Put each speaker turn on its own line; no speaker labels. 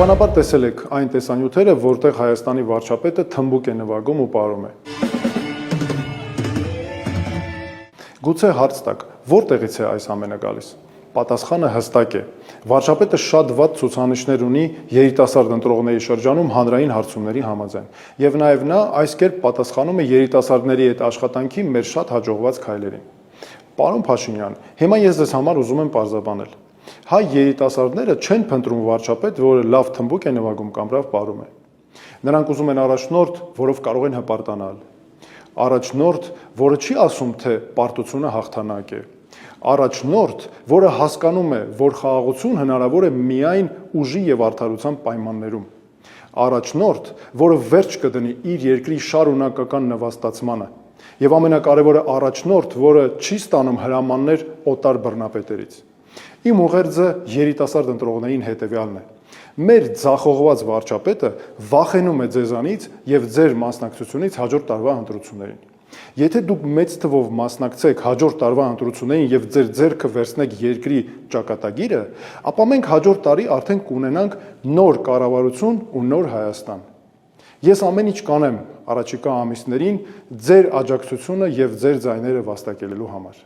Հավանաբար տեսել եք այն տեսանյութերը, որտեղ Հայաստանի վարչապետը թմբուկ է նվագում ու պարում է։ Գուցե հարց տաք, որտեղից է այս ամենը գալիս։ Պատասխանը հստակ է։ Վարչապետը շատ վատ ցուցանիշներ ունի երիտասարդ ընտրողների շրջանում հանրային հարցումների համաձայն։ Եվ նաև նա այս կերպ պատասխանում է երիտասարդների հետ աշխատանքի մեր շատ հաջողված քայլերին։ Պարոն Փաշինյան, հիմա ես ձեզ համար ուզում եմ պարզաբանել։ Հայ երիտասարդները չեն փնտրում վարչապետ, որը լավ թմբուկ է նվագում կամ լավ պարում է։ Նրանք ուզում են առաջնորդ, որով կարող են հպարտանալ։ Առաջնորդ, որը չի ասում, թե պարտությունը հաղթանակ է։ Առաջնորդ, որը հասկանում է, որ խաղաղություն հնարավոր է միայն ուժի եւ արդարության պայմաններում։ Առաջնորդ, որը վերջ կդնի իր երկրի շարունակական նվաստացմանը։ Եվ ամենակարևորը առաջնորդ, որը չի ստանում հրամաններ օտար բռնապետերից։ Իմ ուղերձը երիտասարդ ընտրողներին հետևյալն է։ Մեր ձախողված վարչապետը վախենում է ձեզանից եւ ձեր մասնակցությունից հաջորդ տարվա ընտրություններին։ Եթե դուք մեծ թվով մասնակցեք հաջորդ տարվա ընտրություններին եւ ձեր ձեռքը վերցնեք երկրի ճակատագիրը, ապա մենք հաջորդ տարի արդեն կունենանք նոր կառավարություն ու նոր Հայաստան։ Ես ամեն ինչ կանեմ առաջիկա ամիսներին ձեր աջակցությունը եւ ձեր ձայները վաստակելու համար։